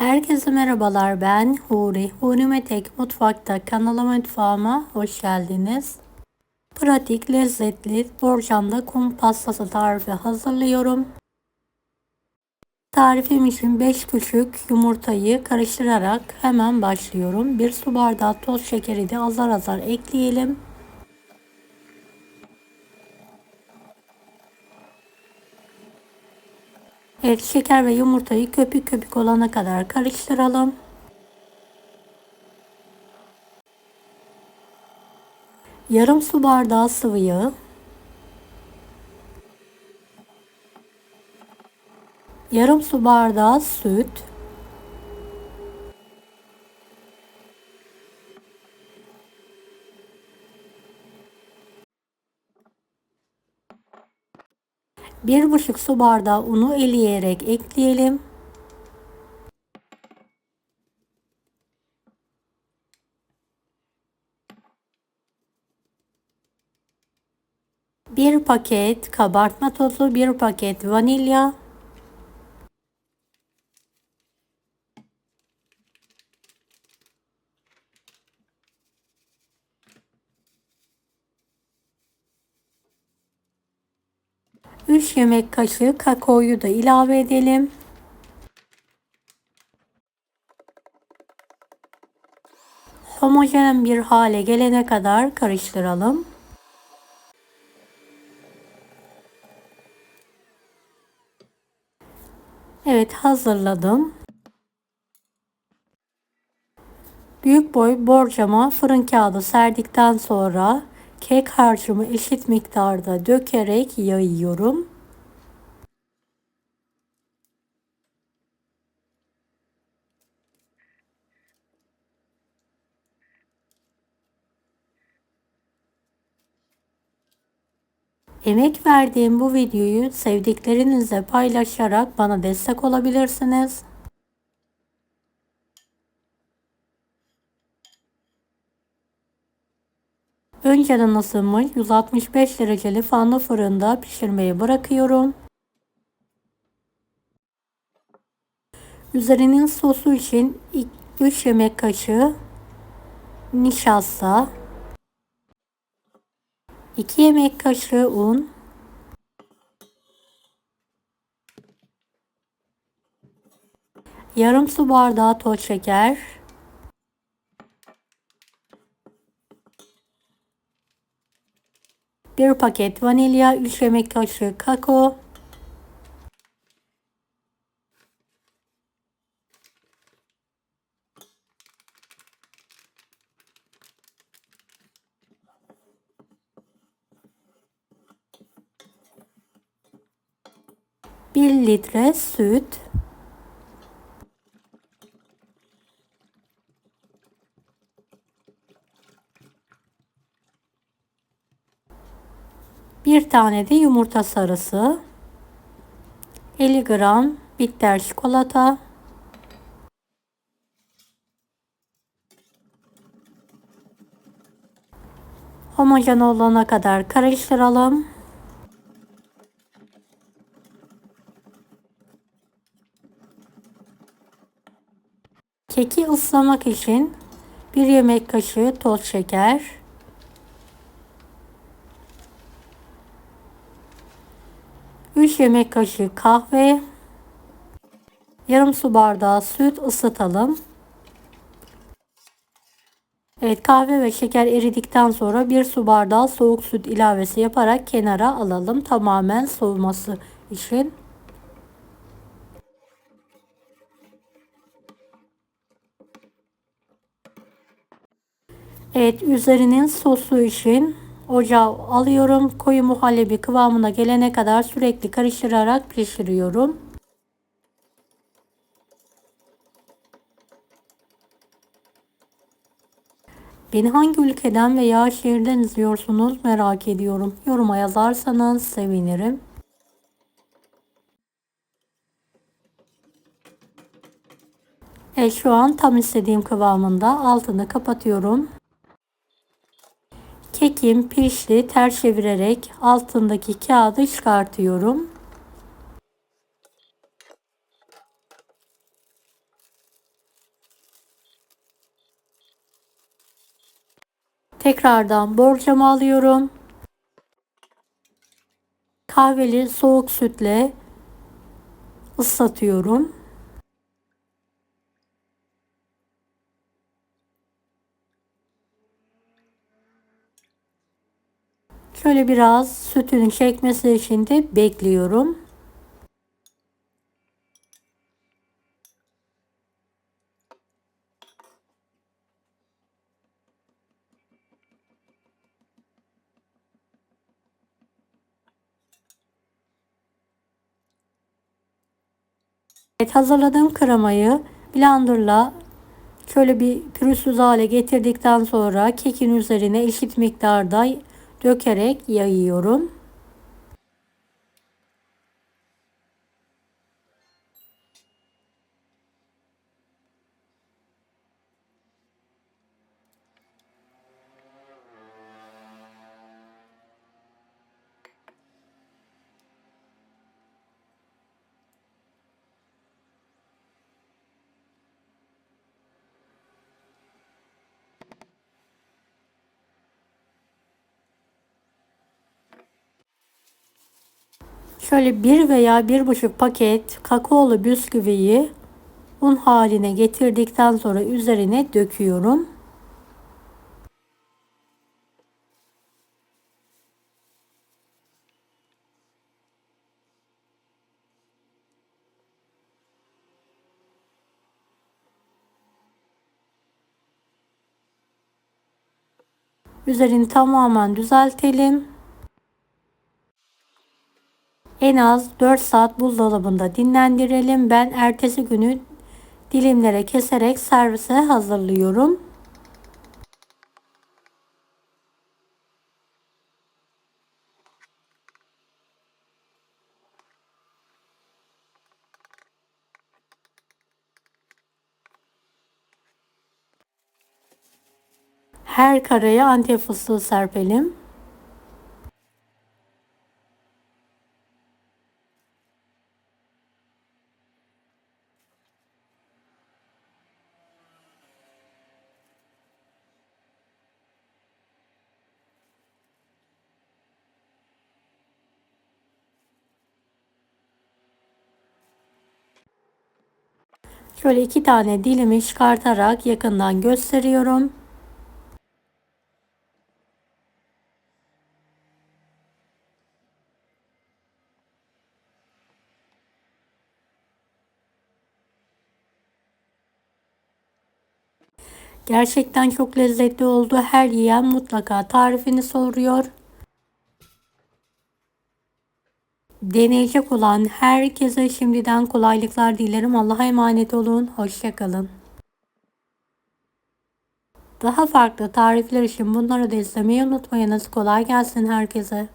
Herkese merhabalar, ben Huri. Huri Metek Mutfak'ta kanalıma, mutfağıma hoş geldiniz. Pratik, lezzetli borcamda kum pastası tarifi hazırlıyorum. Tarifim için 5 küçük yumurtayı karıştırarak hemen başlıyorum. 1 su bardağı toz şekeri de azar azar ekleyelim. Evet, şeker ve yumurtayı köpük köpük olana kadar karıştıralım. Yarım su bardağı sıvı yağ, yarım su bardağı süt, 1,5 su bardağı unu eleyerek ekleyelim. Bir paket kabartma tozu, bir paket vanilya, üç yemek kaşığı kakaoyu da ilave edelim. Homojen bir hale gelene kadar karıştıralım. Evet, hazırladım. Büyük boy borcama fırın kağıdı serdikten sonra kek harcımı eşit miktarda dökerek yayıyorum. Emek verdiğim bu videoyu sevdiklerinizle paylaşarak bana destek olabilirsiniz. Önceden ısınmış 165 dereceli fanlı fırında pişirmeye bırakıyorum. Üzerinin sosu için 3 yemek kaşığı nişasta, 2 yemek kaşığı un, yarım su bardağı toz şeker, 1 paket vanilya, 3 yemek kaşığı kakao, bir litre süt, bir tane de yumurta sarısı, 50 gram bitter çikolata, homojen olana kadar karıştıralım. Keki ıslamak için 1 yemek kaşığı toz şeker, 3 yemek kaşığı kahve, yarım su bardağı süt ısıtalım. Evet, kahve ve şeker eridikten sonra 1 su bardağı soğuk süt ilavesi yaparak kenara alalım tamamen soğuması için. Evet, üzerinin sosu için ocağa alıyorum. Koyu muhallebi kıvamına gelene kadar sürekli karıştırarak pişiriyorum. Beni hangi ülkeden veya şehirden izliyorsunuz merak ediyorum. Yoruma yazarsanız sevinirim. Evet, şu an tam istediğim kıvamında, altını kapatıyorum. Kekim pişti, ters çevirerek altındaki kağıdı çıkartıyorum. Tekrardan borcamı alıyorum. Kahveli soğuk sütle ıslatıyorum. Şöyle biraz sütün çekmesi için de bekliyorum. Evet, hazırladığım kremayı blenderla şöyle bir pürüzsüz hale getirdikten sonra kekin üzerine eşit miktarda dökerek yayıyorum. Şöyle 1 veya 1,5 paket kakaolu bisküviyi un haline getirdikten sonra üzerine döküyorum. Üzerini tamamen düzeltelim. En az 4 saat buzdolabında dinlendirelim. Ben ertesi günü dilimlere keserek servise hazırlıyorum. Her kareye Antep fıstığı serpelim. Şöyle 2 tane dilimi çıkartarak yakından gösteriyorum. Gerçekten çok lezzetli oldu. Her yiyen mutlaka tarifini soruyor. Deneyecek olan herkese şimdiden kolaylıklar dilerim. Allah'a emanet olun. Hoşça kalın. Daha farklı tarifler için bunları da izlemeyi unutmayınız. Kolay gelsin herkese.